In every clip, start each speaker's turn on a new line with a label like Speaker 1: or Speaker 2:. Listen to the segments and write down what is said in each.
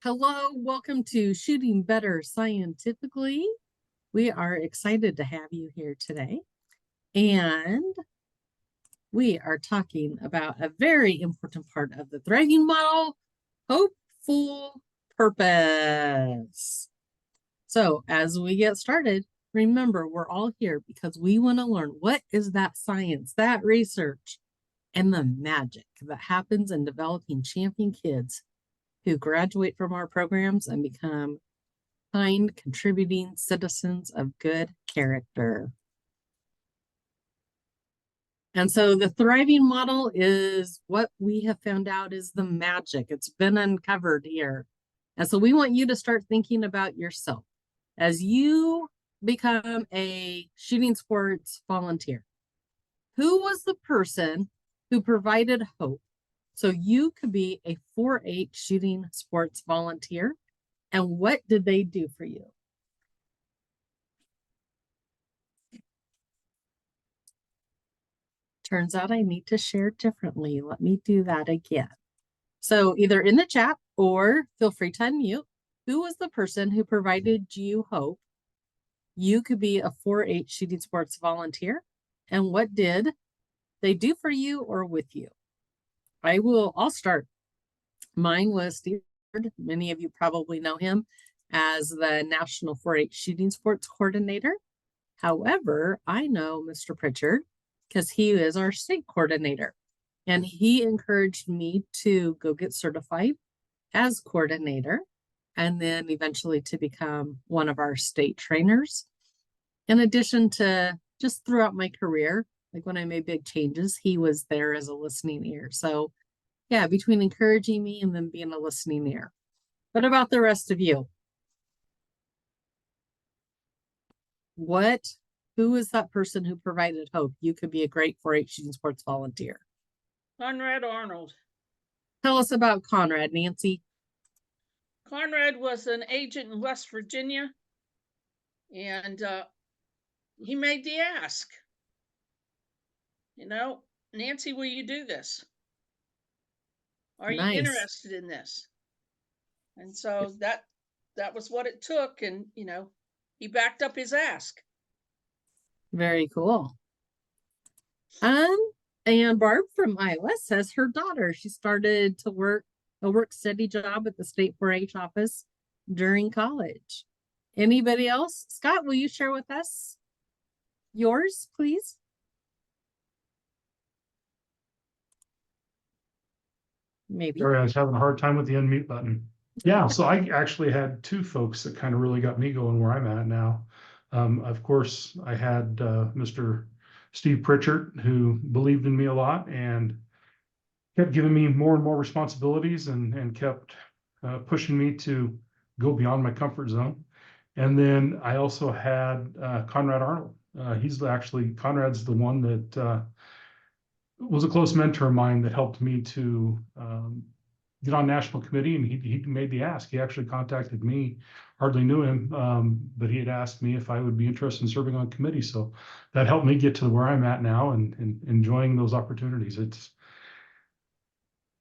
Speaker 1: Hello, welcome to Shooting Better Scientifically. We are excited to have you here today. And we are talking about a very important part of the thriving model, hopeful purpose. So as we get started, remember, we're all here because we want to learn what is that science, that research, and the magic that happens in developing champion kids who graduate from our programs and become kind, contributing citizens of good character. And so the thriving model is what we have found out is the magic. It's been uncovered here. And so we want you to start thinking about yourself as you become a shooting sports volunteer. Who was the person who provided hope so you could be a 4-H shooting sports volunteer? And what did they do for you? Turns out I need to share differently. Let me do that again. So either in the chat or feel free to unmute. Who was the person who provided you hope you could be a 4-H shooting sports volunteer? And what did they do for you or with you? I'll start. Mine was Steve. Many of you probably know him as the National 4-H Shooting Sports Coordinator. However, I know Mr. Pritchard because he is our state coordinator. And he encouraged me to go get certified as coordinator and then eventually to become one of our state trainers. In addition to just throughout my career, like when I made big changes, he was there as a listening ear. So yeah, between encouraging me and then being a listening ear. What about the rest of you? Who is that person who provided hope you could be a great 4-H shooting sports volunteer?
Speaker 2: Conrad Arnold.
Speaker 1: Tell us about Conrad, Nancy.
Speaker 2: Conrad was an agent in West Virginia, and he made the ask. Nancy, will you do this? Are you interested in this? And so that was what it took, and he backed up his ask.
Speaker 1: Very cool. And Barb from Iowa says her daughter, she started to work a work-study job at the state 4-H office during college. Anybody else? Scott, will you share with us yours, please? Maybe.
Speaker 3: Sorry, I was having a hard time with the unmute button. Yeah, so I actually had two folks that kind of really got me going where I'm at now. Of course, I had Mr. Steve Pritchard, who believed in me a lot and kept giving me more and more responsibilities and kept pushing me to go beyond my comfort zone. And then I also had Conrad Arnold. Conrad's the one that was a close mentor of mine that helped me to get on national committee, and he made the ask. He actually contacted me, hardly knew him, but he had asked me if I would be interested in serving on committee. So that helped me get to where I'm at now and enjoying those opportunities. It's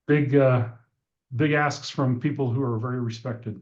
Speaker 3: big asks from people who are very respected.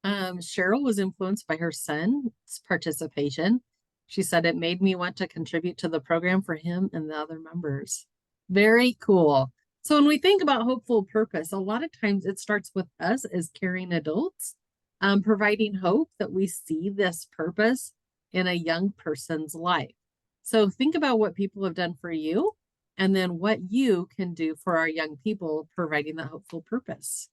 Speaker 1: Cheryl was influenced by her son's participation. She said it made me want to contribute to the program for him and the other members. Very cool. So when we think about hopeful purpose, a lot of times it starts with us as caring adults, providing hope that we see this purpose in a young person's life. So think about what people have done for you and then what you can do for our young people, providing that hopeful purpose.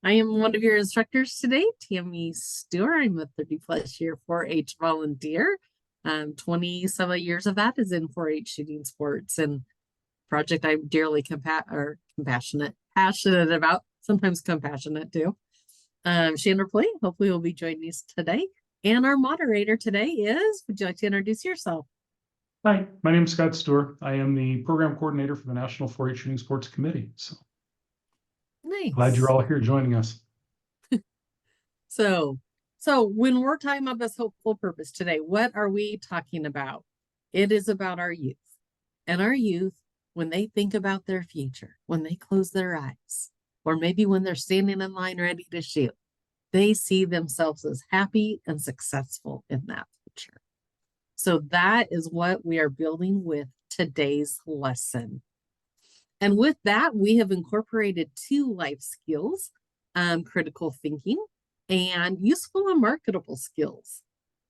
Speaker 1: I am one of your instructors today, Tammy Stewart. I'm a 30+ year 4-H volunteer. 20 some years of that is in 4-H shooting sports, and project I'm dearly passionate about, sometimes compassionate too. Chandler Play, hopefully will be joining us today. And our moderator today is, would you like to introduce yourself?
Speaker 3: Hi, my name is Scott Stewart. I am the program coordinator for the National 4-H Shooting Sports Committee. So
Speaker 1: nice.
Speaker 3: Glad you're all here joining us.
Speaker 1: So when we're talking about this hopeful purpose today, what are we talking about? It is about our youth. And our youth, when they think about their future, when they close their eyes, or maybe when they're standing in line ready to shoot, they see themselves as happy and successful in that future. So that is what we are building with today's lesson. And with that, we have incorporated 2 life skills, critical thinking and useful and marketable skills.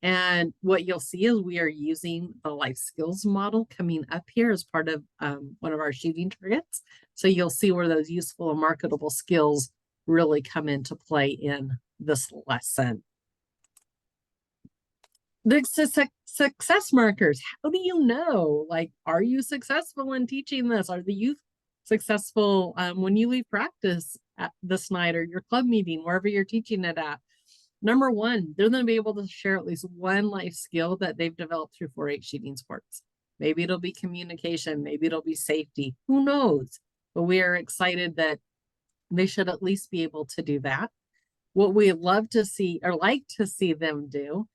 Speaker 1: And what you'll see is we are using the life skills model coming up here as part of one of our shooting targets. So you'll see where those useful and marketable skills really come into play in this lesson. The success markers. How do you know? Like, are you successful in teaching this? Are the youth successful when you leave practice at this night or your club meeting, wherever you're teaching it at? Number 1, they're going to be able to share at least one life skill that they've developed through 4-H shooting sports. Maybe it'll be communication. Maybe it'll be safety. Who knows? But we are excited that they should at least be able to do that. What we love to see or like to see them do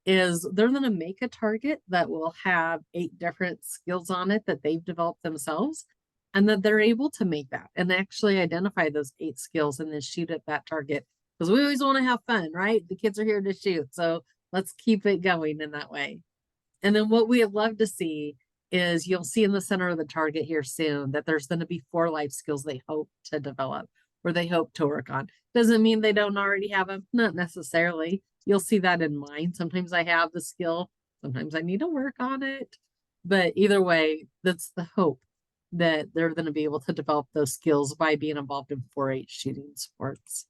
Speaker 1: is they're going to make a target that will have 8 different skills on it that they've developed themselves, and that they're able to make that and actually identify those 8 skills and then shoot at that target. Because we always want to have fun, right? The kids are here to shoot. So let's keep it going in that way. And then what we love to see is you'll see in the center of the target here soon that there's going to be 4 life skills they hope to develop or they hope to work on. Doesn't mean they don't already have them, not necessarily. You'll see that in mine. Sometimes I have the skill, sometimes I need to work on it. But either way, that's the hope that they're going to be able to develop those skills by being involved in 4-H shooting sports.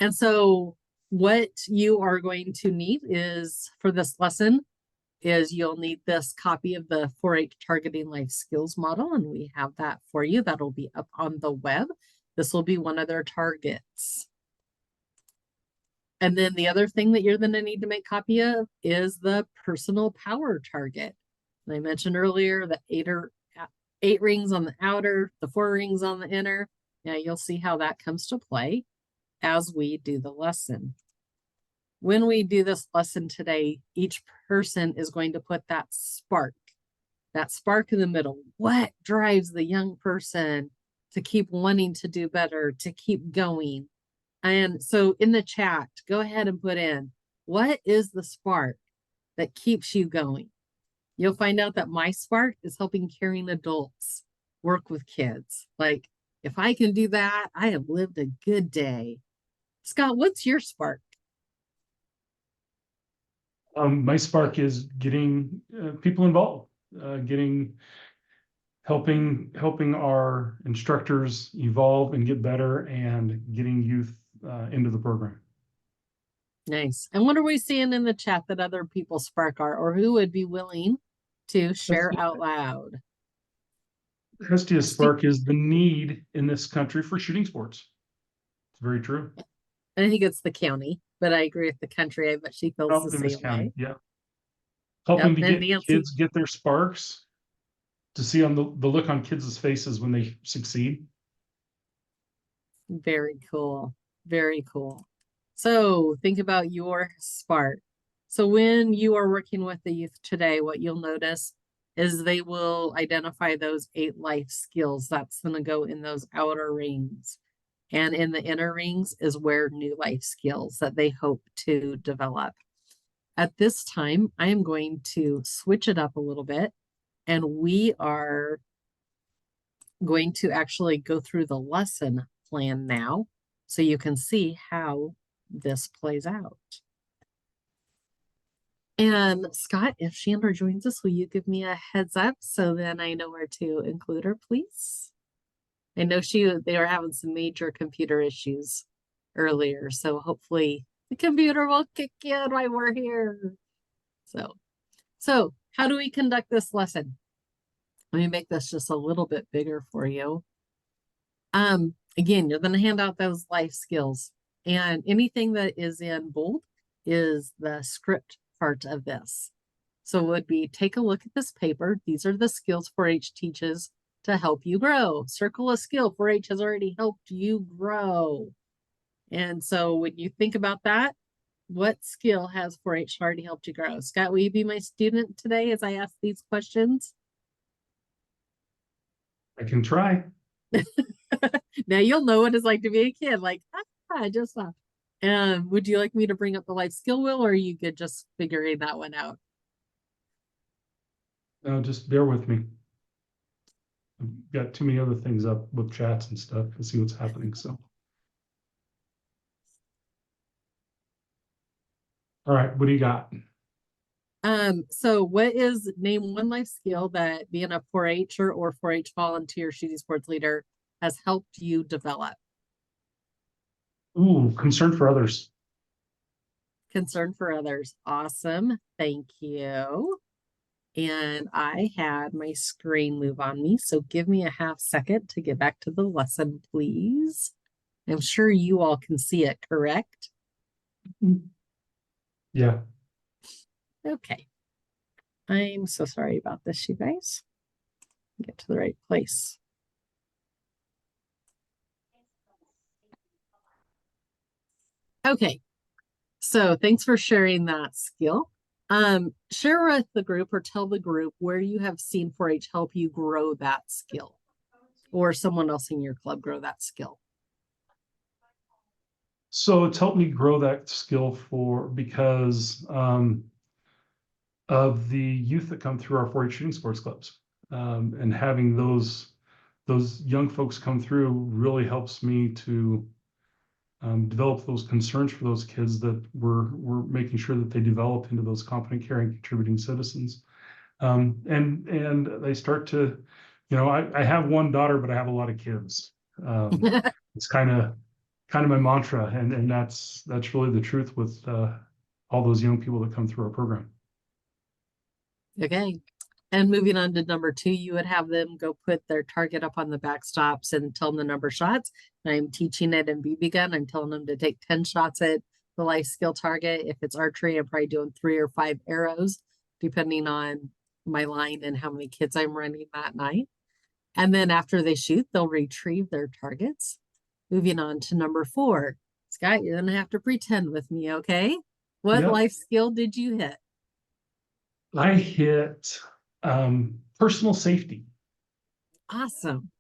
Speaker 1: And so what you are going to need is for this lesson is you'll need this copy of the 4-H targeting life skills model. And we have that for you. That'll be up on the web. This will be one of their targets. And then the other thing that you're going to need to make copy of is the personal power target. And I mentioned earlier the 8 rings on the outer, the 4 rings on the inner. Now you'll see how that comes to play as we do the lesson. When we do this lesson today, each person is going to put that spark in the middle. What drives the young person to keep wanting to do better, to keep going? And so in the chat, go ahead and put in, what is the spark that keeps you going? You'll find out that my spark is helping caring adults work with kids. Like, if I can do that, I have lived a good day. Scott, what's your spark?
Speaker 3: My spark is getting people involved, helping our instructors evolve and get better, and getting youth into the program. Nice.
Speaker 1: And what are we seeing in the chat that other people's spark are, or who would be willing to share out loud?
Speaker 3: Hestia's spark is the need in this country for shooting sports. It's very true.
Speaker 1: I think it's the county, but I agree with the country. I bet she feels the same way.
Speaker 3: Yeah. Helping to get kids get their sparks, to see on the look on kids' faces when they succeed.
Speaker 1: Very cool. Very cool. So think about your spark. So when you are working with the youth today, what you'll notice is they will identify those 8 life skills. That's going to go in those outer rings. And in the inner rings is where new life skills that they hope to develop. At this time, I am going to switch it up a little bit, and we are going to actually go through the lesson plan now so you can see how this plays out. And Scott, if Chandra joins us, will you give me a heads up so then I know where to include her, please? I know they were having some major computer issues earlier, so hopefully the computer will kick in while we're here. So how do we conduct this lesson? Let me make this just a little bit bigger for you. Again, you're going to hand out those life skills, and anything that is in bold is the script part of this. So it would be, take a look at this paper. These are the skills 4-H teaches to help you grow. Circle a skill. 4-H has already helped you grow. And so when you think about that, what skill has 4-H already helped you grow? Scott, will you be my student today as I ask these questions?
Speaker 3: I can try.
Speaker 1: Now you'll know what it's like to be a kid. Like, I just saw. Would you like me to bring up the life skill wheel, or are you good just figuring that one out?
Speaker 3: No, just bear with me. I've got too many other things up with chats and stuff to see what's happening, so. All right, what do you got?
Speaker 1: So what is name one life skill that being a 4-H'er or 4-H volunteer shooting sports leader has helped you develop?
Speaker 3: Ooh, concern for others.
Speaker 1: Concern for others. Awesome. Thank you. And I had my screen move on me, so give me a half second to get back to the lesson, please. I'm sure you all can see it, correct?
Speaker 3: Yeah.
Speaker 1: Okay. I'm so sorry about this, you guys. Get to the right place. Okay. So thanks for sharing that skill. Share with the group or tell the group where you have seen 4-H help you grow that skill, or someone else in your club grow that skill.
Speaker 3: So it's helped me grow that skill because of the youth that come through our 4-H shooting sports clubs. And having those young folks come through really helps me to develop those concerns for those kids that we're making sure that they develop into those competent, caring, contributing citizens. And they start to, I have one daughter, but I have a lot of kids. It's kind of my mantra, and that's really the truth with all those young people that come through our program.
Speaker 1: Okay. And moving on to number 2, you would have them go put their target up on the backstops and tell them the number of shots. I'm teaching it in BB gun. I'm telling them to take 10 shots at the life skill target. If it's archery, I'm probably doing 3 or 5 arrows, depending on my line and how many kids I'm running that night. And then after they shoot, they'll retrieve their targets. Moving on to number 4. Scott, you're going to have to pretend with me, okay? What
Speaker 3: Yep.
Speaker 1: life skill did you hit?
Speaker 3: I hit personal safety.
Speaker 1: Awesome.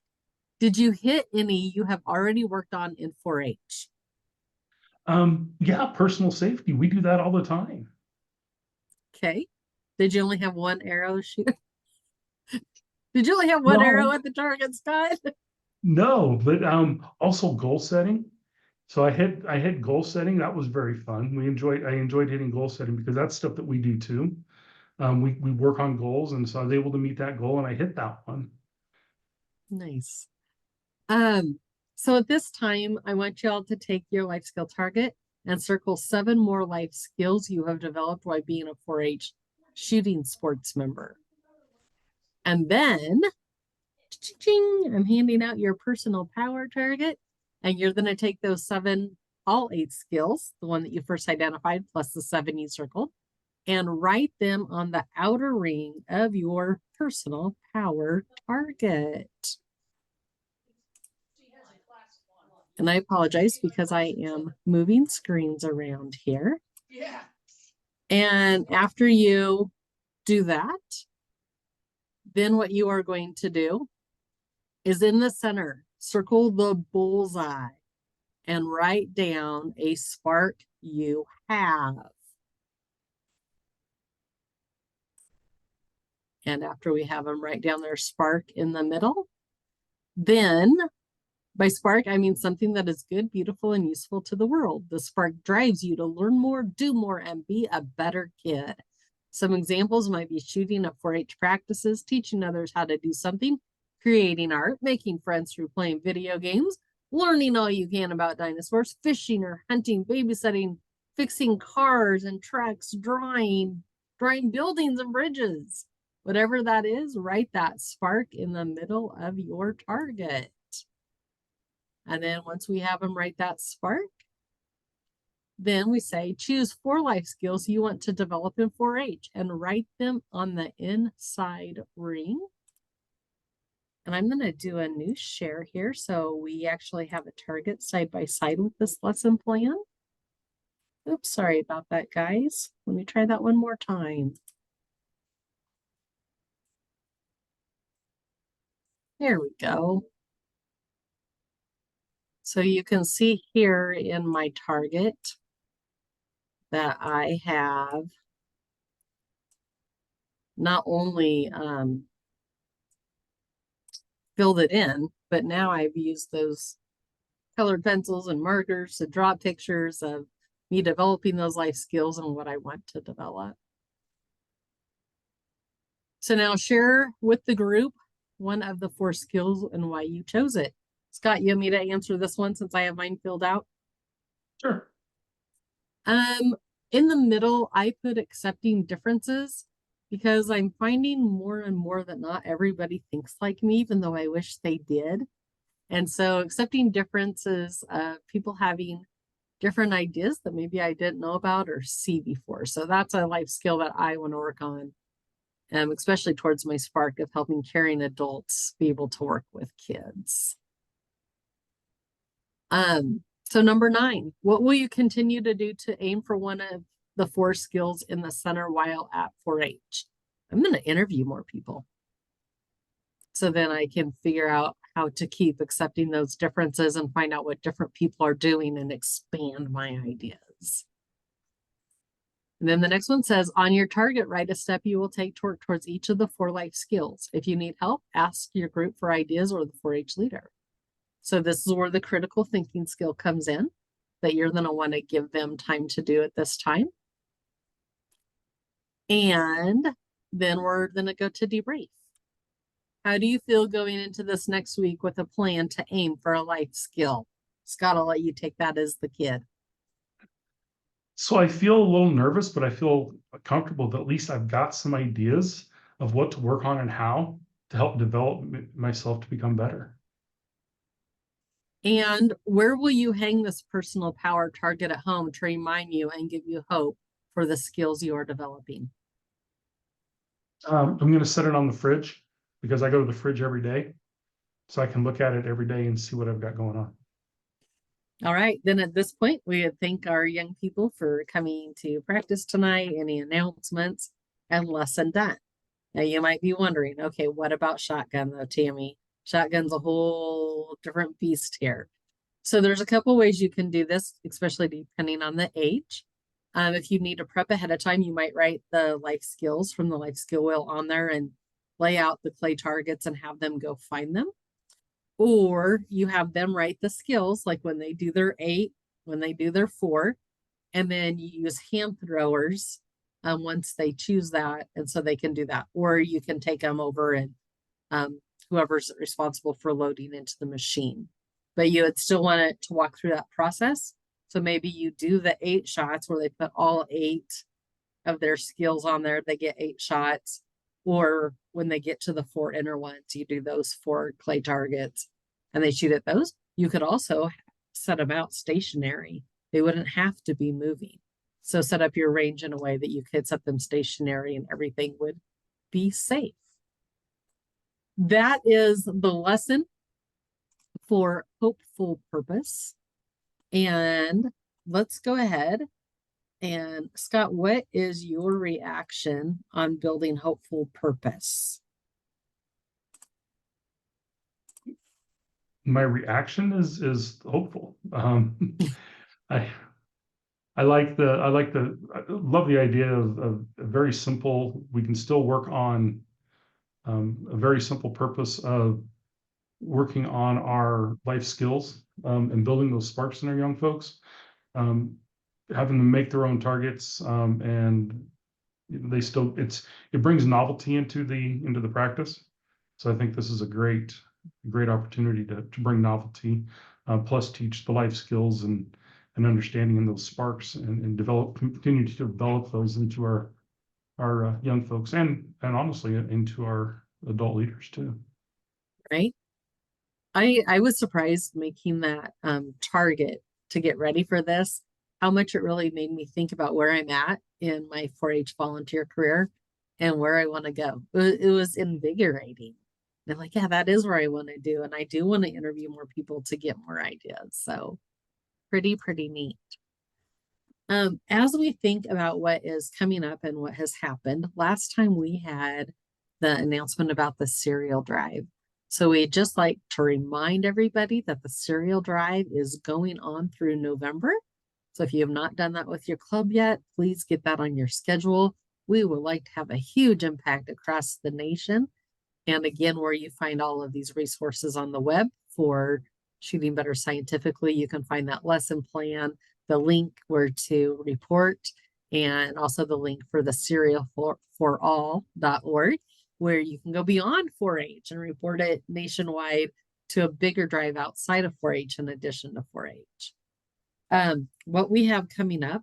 Speaker 1: Did you hit any you have already worked on in 4-H?
Speaker 3: Yeah, personal safety. We do that all the time.
Speaker 1: Okay. Did you only have one arrow shoot? Did you only have one arrow at the target, Scott?
Speaker 3: No, but also goal setting. So I hit goal setting. That was very fun. I enjoyed hitting goal setting because that's stuff that we do too. We work on goals, and so I was able to meet that goal, and I hit that one.
Speaker 1: Nice. So at this time, I want you all to take your life skill target and circle 7 more life skills you have developed while being a 4-H shooting sports member. And then, I'm handing out your personal power target, and you're going to take those 7, all 8 skills, the one that you first identified, plus the 7 you circled, and write them on the outer ring of your personal power target. And I apologize because I am moving screens around here.
Speaker 2: Yeah.
Speaker 1: And after you do that, then what you are going to do is in the center, circle the bullseye and write down a spark you have. And after we have them write down their spark in the middle, then by spark, I mean something that is good, beautiful, and useful to the world. The spark drives you to learn more, do more, and be a better kid. Some examples might be shooting at 4-H practices, teaching others how to do something, creating art, making friends through playing video games, learning all you can about dinosaurs, fishing or hunting, babysitting, fixing cars and trucks, drawing buildings and bridges. Whatever that is, write that spark in the middle of your target. And then once we have them write that spark, then we say, choose 4 life skills you want to develop in 4-H and write them on the inside ring. And I'm going to do a new share here. So we actually have a target side by side with this lesson plan. Oops, sorry about that, guys. Let me try that one more time. There we go. So you can see here in my target that I have not only filled it in, but now I've used those colored pencils and markers to draw pictures of me developing those life skills and what I want to develop. So now share with the group one of the 4 skills and why you chose it. Scott, you want me to answer this one since I have mine filled out?
Speaker 3: Sure.
Speaker 1: In the middle, I put accepting differences because I'm finding more and more that not everybody thinks like me, even though I wish they did. And so accepting differences, people having different ideas that maybe I didn't know about or see before. So that's a life skill that I want to work on, especially towards my spark of helping caring adults be able to work with kids. So number 9, what will you continue to do to aim for one of the 4 skills in the center while at 4-H? I'm going to interview more people. So then I can figure out how to keep accepting those differences and find out what different people are doing and expand my ideas. And then the next one says, on your target, write a step you will take to work towards each of the 4 life skills. If you need help, ask your group for ideas or the 4-H leader. So this is where the critical thinking skill comes in, that you're going to want to give them time to do it this time. And then we're going to go to debrief. How do you feel going into this next week with a plan to aim for a life skill? Scott, I'll let you take that as the kid.
Speaker 3: So I feel a little nervous, but I feel comfortable that at least I've got some ideas of what to work on and how to help develop myself to become better.
Speaker 1: And where will you hang this personal power target at home to remind you and give you hope for the skills you are developing?
Speaker 3: I'm going to set it on the fridge because I go to the fridge every day. So I can look at it every day and see what I've got going on.
Speaker 1: All right. Then at this point, we would thank our young people for coming to practice tonight. Any announcements and lesson done. Now you might be wondering, okay, what about shotgun though, Tammy? Shotgun's a whole different beast here. So there's a couple ways you can do this, especially depending on the age. If you need to prep ahead of time, you might write the life skills from the life skill wheel on there and lay out the clay targets and have them go find them. Or you have them write the skills, like when they do their 8, when they do their 4, and then you use hand throwers once they choose that, and so they can do that. Or you can take them over and whoever's responsible for loading into the machine. But you would still want it to walk through that process. So maybe you do the 8 shots where they put all 8 of their skills on there, they get 8 shots. Or when they get to the 4 inner ones, you do those 4 clay targets and they shoot at those. You could also set them out stationary. They wouldn't have to be moving. So set up your range in a way that you could set them stationary and everything would be safe. That is the lesson for hopeful purpose. And let's go ahead. And Scott, what is your reaction on building hopeful purpose?
Speaker 3: My reaction is hopeful. I love the idea of a very simple. We can still work on a very simple purpose of working on our life skills and building those sparks in our young folks. Having them make their own targets and they still it brings novelty into the practice. So I think this is a great opportunity to bring novelty, plus teach the life skills and understanding in those sparks and continue to develop those into our young folks and honestly into our adult leaders too.
Speaker 1: Right. I was surprised making that target to get ready for this, how much it really made me think about where I'm at in my 4-H volunteer career and where I want to go. It was invigorating. And I'm like, yeah, that is where I want to do. And I do want to interview more people to get more ideas. So pretty neat. As we think about what is coming up and what has happened, last time we had the announcement about the cereal drive. So we'd just like to remind everybody that the cereal drive is going on through November. So if you have not done that with your club yet, please get that on your schedule. We would like to have a huge impact across the nation. And again, where you find all of these resources on the web for shooting better scientifically, you can find that lesson plan, the link where to report, and also the link for the cereal4all.org, where you can go beyond 4-H and report it nationwide to a bigger drive outside of 4-H in addition to 4-H. What we have coming up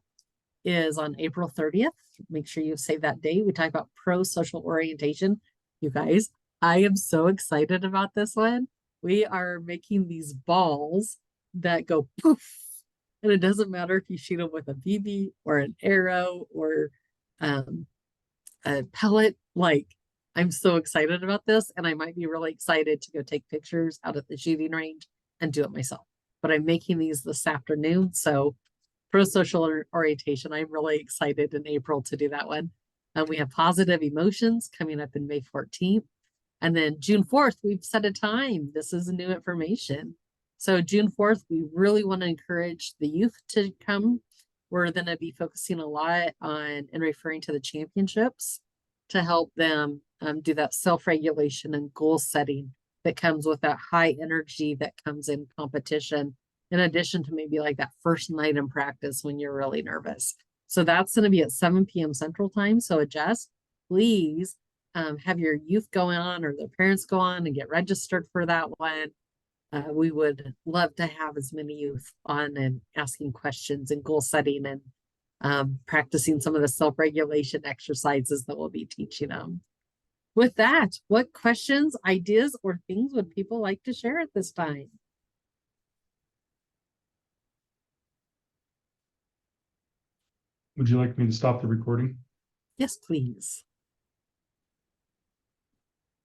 Speaker 1: is on April 30th. Make sure you save that date. We talk about pro-social orientation. You guys, I am so excited about this one. We are making these balls that go poof. And it doesn't matter if you shoot them with a BB or an arrow or a pellet. Like, I'm so excited about this, and I might be really excited to go take pictures out at the shooting range and do it myself. But I'm making these this afternoon. So pro-social orientation, I'm really excited in April to do that one. And we have positive emotions coming up in May 14th. And then June 4th, we've set a time. This is new information. So June 4th, we really want to encourage the youth to come. We're going to be focusing a lot on and referring to the championships to help them do that self-regulation and goal setting that comes with that high energy that comes in competition, in addition to maybe like that first night in practice when you're really nervous. So that's going to be at 7 p.m. Central Time. So adjust, please have your youth go on or their parents go on and get registered for that one. We would love to have as many youth on and asking questions and goal setting and practicing some of the self-regulation exercises that we'll be teaching them. With that, what questions, ideas, or things would people like to share at this time?
Speaker 3: Would you like me to stop the recording?
Speaker 1: Yes, please.